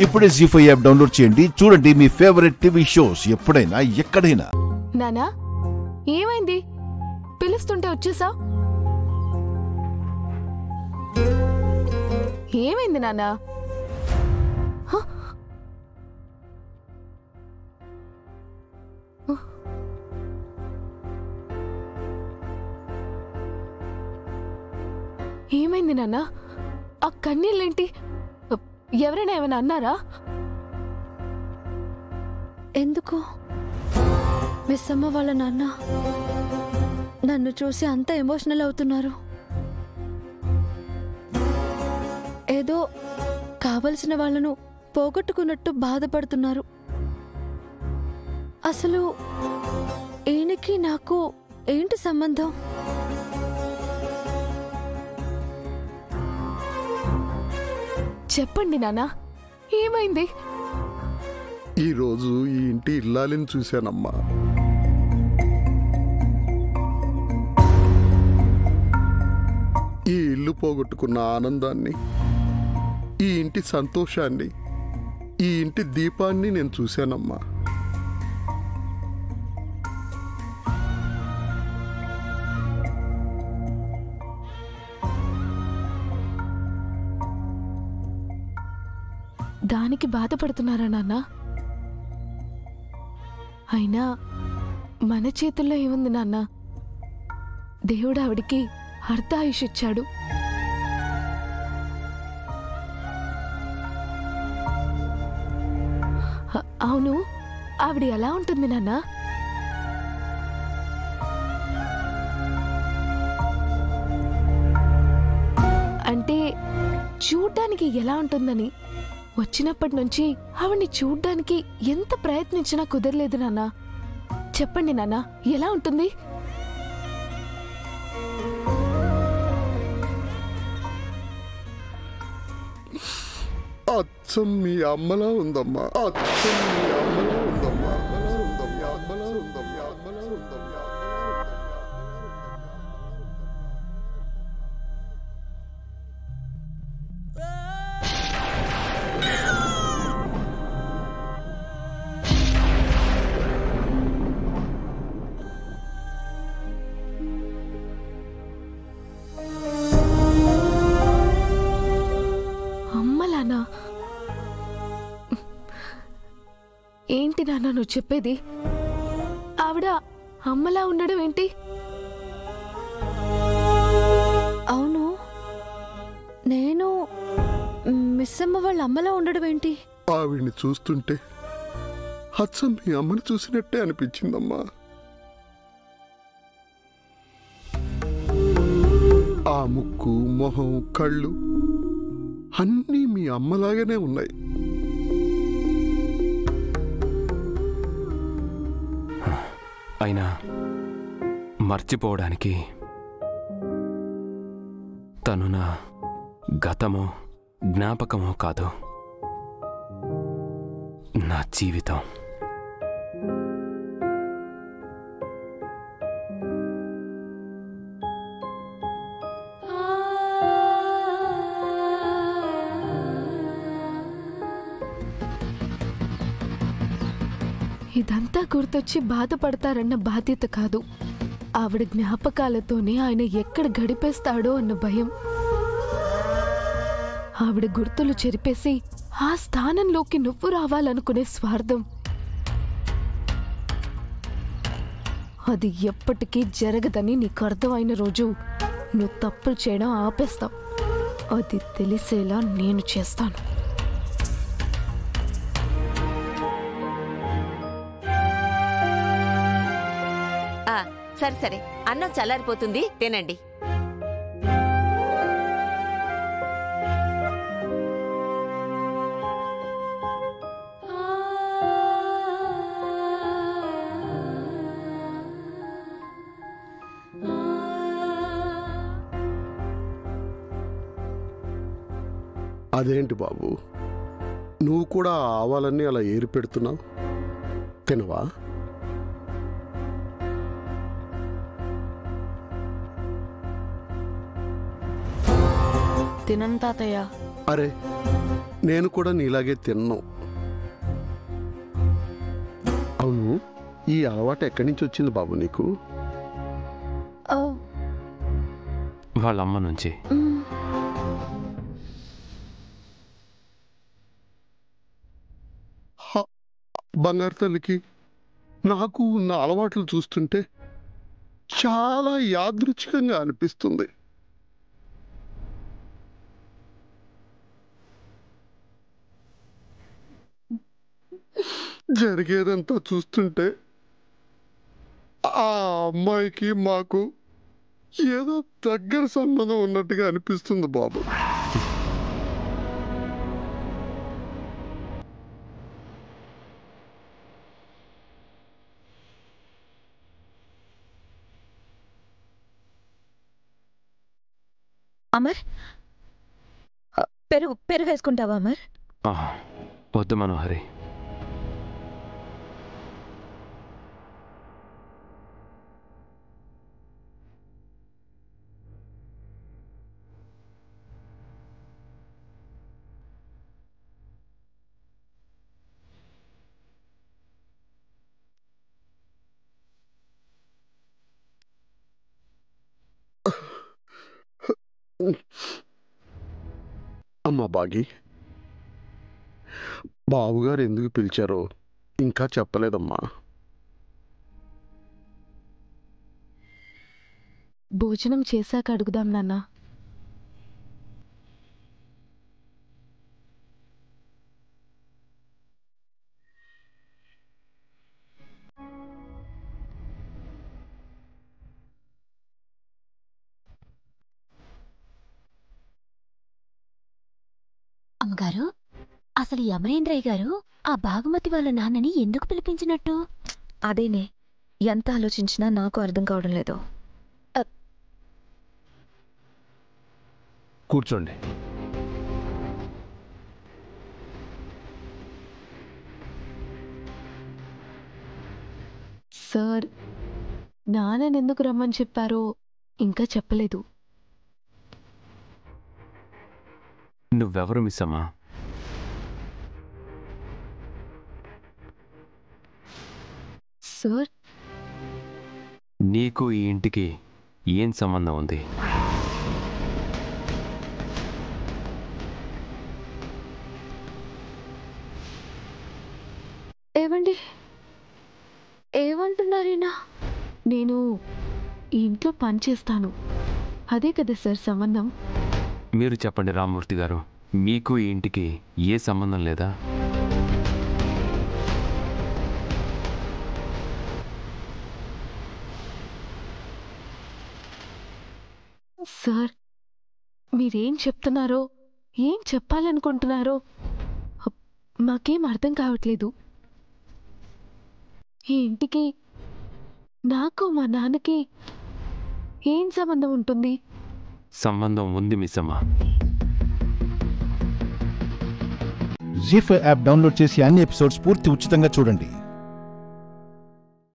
ఇప్పుడే జీ5 app download చేయండి. చూడండి మీ ఫేవరెట్ టీవీ షోస్ ఎప్పుడైనా ఎక్కడైనా. నానా ఏమైంది? పిలుస్తుంటే వచ్చేసా? ఏమైంది నానా? ఏమైంది నాన్నా? ఆ కన్నీళ్ళేంటి? ఎవరైనా ఏమైనా అన్నారా? ఎందుకు మిస్సమ్మ వాళ్ళ నాన్న నన్ను చూసి అంత ఎమోషనల్ అవుతున్నారు? ఏదో కావలసిన వాళ్ళను పోగొట్టుకున్నట్టు బాధపడుతున్నారు. అసలు ఈయనకి నాకు ఏంటి సంబంధం? చెప్పండి నాన్నా, ఏమైంది? ఈరోజు ఈ ఇంటి ఇల్లాలిని చూశానమ్మా. ఈ ఇల్లు పోగొట్టుకున్న ఆనందాన్ని, ఈ ఇంటి సంతోషాన్ని, ఈ ఇంటి దీపాన్ని నేను చూశానమ్మా. దానికి బాధపడుతున్నారా నాన్న? అయినా మన చేతుల్లో ఏముంది నాన్న? దేవుడు ఆవిడికి అర్ధాయుష్ ఇచ్చాడు. అవును, ఆవిడ ఎలా ఉంటుంది నాన్న? అంటే చూడ్డానికి ఎలా ఉంటుందని. వచ్చినప్పటి నుంచి ఆవిడ్ని చూడ్డానికి ఎంత ప్రయత్నించినా కుదరలేదు నాన్న. చెప్పండి నాన్న, ఎలా ఉంటుంది? అచ్చం మీ అమ్మలా ఉందమ్మా. అచ్చం మీ అమ్మలా ఉందమ్మా. ఏంటి నాన్న నువ్వు చెప్పేది? ఆవిడ అమ్మలా ఉండడం ఏంటి? అవును, నేను మిస్సమ్మ వాళ్ళ అమ్మలా ఉండడం ఏంటి? ఆవిడ్ని చూస్తుంటే అచ్చం మీ అమ్మని చూసినట్టే అనిపించిందమ్మా. ఆ ముక్కు, మొహం, కళ్ళు అన్నీ మీ అమ్మలాగానే ఉన్నాయి. అయినా మర్చిపోవడానికి తను నా గతమో జ్ఞాపకమో కాదు, నా జీవితం. ఇదంతా గుర్తొచ్చి బాధపడతారన్న బాధ్యత కాదు, ఆవిడ జ్ఞాపకాలతోనే ఆయన ఎక్కడ గడిపేస్తాడో అన్న భయం. ఆవిడ గుర్తులు చెరిపేసి ఆ స్థానంలోకి నువ్వు రావాలనుకునే స్వార్థం. అది ఎప్పటికీ జరగదని నీకు అర్థమైన రోజు నువ్వు తప్పులు చేయడం ఆపేస్తావు. అది తెలిసేలా నేను చేస్తాను. సరే సరే, అన్నం చల్లారిపోతుంది, తినండి. అదేంటి బాబు, నువ్వు కూడా ఆవాలన్నీ అలా ఏరి పెడుతున్నావు? తినవా? తినను తాతయ్య. అరే, నేను కూడా నీలాగే తిన్నాను. అవును, ఈ అలవాటు ఎక్కడి నుంచి వచ్చింది బాబు నీకు? వాళ్ళ అమ్మ నుంచి. బంగారు తల్లికి నాకు ఉన్న అలవాట్లు చూస్తుంటే చాలా యాదృచ్ఛికంగా అనిపిస్తుంది. జరిగేదంతా చూస్తుంటే ఆ అమ్మాయికి మాకు ఏదో దగ్గర సంబంధం ఉన్నట్టుగా అనిపిస్తుంది బాబు. అమర్, పెరుగు పెరుగు వేసుకుంటావా అమర్? వద్దు మనోహరి. అమ్మా బాగి, బాబుగారు ఎందుకు పిలిచారో ఇంకా చెప్పలేదమ్మా. భోజనం చేశాక అడుగుదాం నాన్న. అమ్మగారు, అసలు యమరేంద్రయ్య గారు ఆ భాగమతి వాళ్ళ నాన్నని ఎందుకు పిలిపించినట్టు? అదేనే, ఎంత ఆలోచించినా నాకు అర్థం కావడం లేదు. కూర్చోండి. సార్, నాన్నని ఎందుకు రమ్మని చెప్పారో ఇంకా చెప్పలేదు. నువ్వెవరు మిస్సమ్మా? సార్, నీకు ఈ ఇంటికి ఏం సంబంధం ఉంది? ఏవండి, ఏమంటున్నారేనా? నేను ఈ ఇంట్లో పని చేస్తాను, అదే కదా సార్ సంబంధం. మీరు చెప్పండి రామ్మూర్తి గారు, మీకు ఈ ఇంటికి ఏ సంబంధం లేదా? సార్, మీరేం చెప్తున్నారో, ఏం చెప్పాలనుకుంటున్నారో మాకేం అర్థం కావట్లేదు. ఈ ఇంటికి నాకు మా నాన్నకి ఏం సంబంధం ఉంటుంది? సంబంధం ఉంది మిస్సమ్మా. జీ5 యాప్ డౌన్లోడ్ చేసి అన్ని ఎపిసోడ్స్ పూర్తి ఉచితంగా చూడండి.